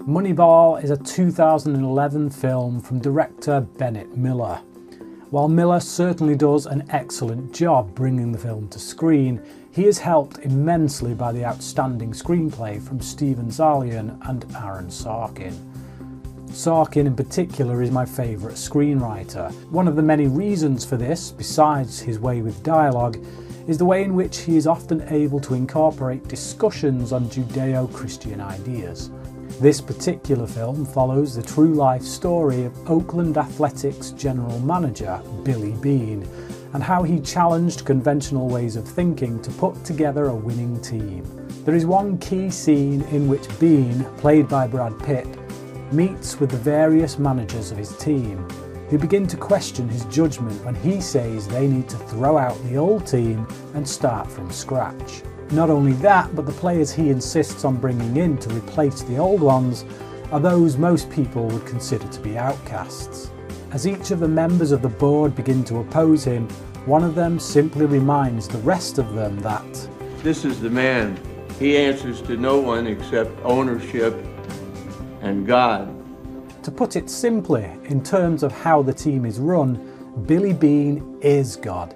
Moneyball is a 2011 film from director Bennett Miller. While Miller certainly does an excellent job bringing the film to screen, he is helped immensely by the outstanding screenplay from Zaillian and Aaron Sorkin. Sorkin in particular is my favourite screenwriter. One of the many reasons for this, besides his way with dialogue, is the way in which he is often able to incorporate discussions on Judeo-Christian ideas. This particular film follows the true life story of Oakland Athletics general manager Billy Beane and how he challenged conventional ways of thinking to put together a winning team. There is one key scene in which Beane, played by Brad Pitt, meets with the various managers of his team, who begin to question his judgment when he says they need to throw out the old team and start from scratch. Not only that, but the players he insists on bringing in to replace the old ones are those most people would consider to be outcasts. As each of the members of the board begin to oppose him, one of them simply reminds the rest of them that this is the man. He answers to no one except ownership and God. To put it simply, in terms of how the team is run, Billy Beane is God.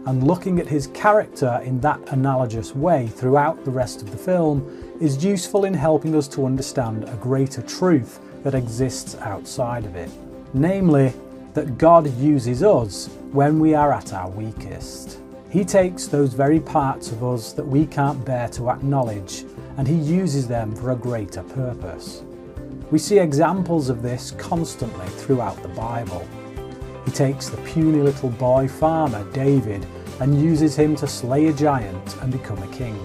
And looking at his character in that analogous way throughout the rest of the film is useful in helping us to understand a greater truth that exists outside of it. Namely, that God uses us when we are at our weakest. He takes those very parts of us that we can't bear to acknowledge, and he uses them for a greater purpose. We see examples of this constantly throughout the Bible. He takes the puny little boy farmer, David, and uses him to slay a giant and become a king.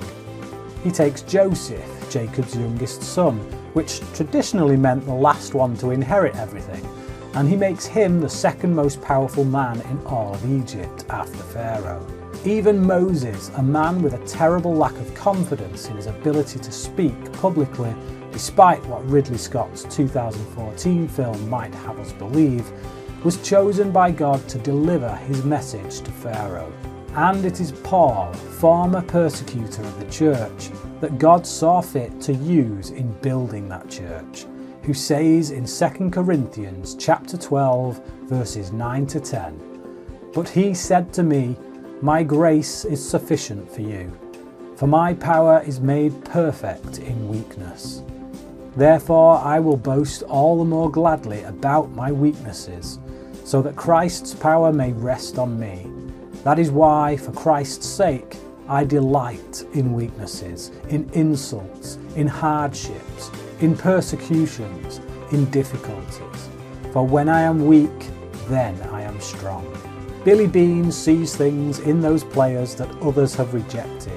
He takes Joseph, Jacob's youngest son, which traditionally meant the last one to inherit everything, and he makes him the second most powerful man in all of Egypt after Pharaoh. Even Moses, a man with a terrible lack of confidence in his ability to speak publicly, despite what Ridley Scott's 2014 film might have us believe, was chosen by God to deliver his message to Pharaoh. And it is Paul, former persecutor of the church, that God saw fit to use in building that church, who says in 2 Corinthians chapter 12, verses 9 to 10, "But he said to me, my grace is sufficient for you, for my power is made perfect in weakness. Therefore I will boast all the more gladly about my weaknesses, so that Christ's power may rest on me. That is why, for Christ's sake, I delight in weaknesses, in insults, in hardships, in persecutions, in difficulties. For when I am weak, then I am strong." Billy Beane sees things in those players that others have rejected.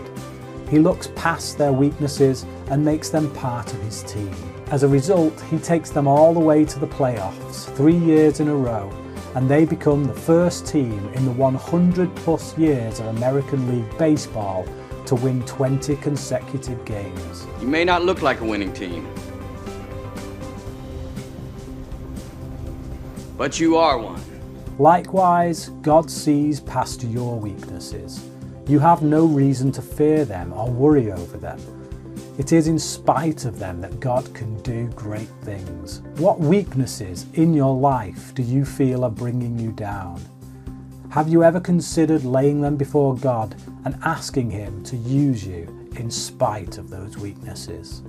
He looks past their weaknesses and makes them part of his team. As a result, he takes them all the way to the playoffs 3 years in a row, and they become the first team in the 100 plus years of American League Baseball to win 20 consecutive games. You may not look like a winning team, but you are one. Likewise, God sees past your weaknesses. You have no reason to fear them or worry over them. It is in spite of them that God can do great things. What weaknesses in your life do you feel are bringing you down? Have you ever considered laying them before God and asking Him to use you in spite of those weaknesses?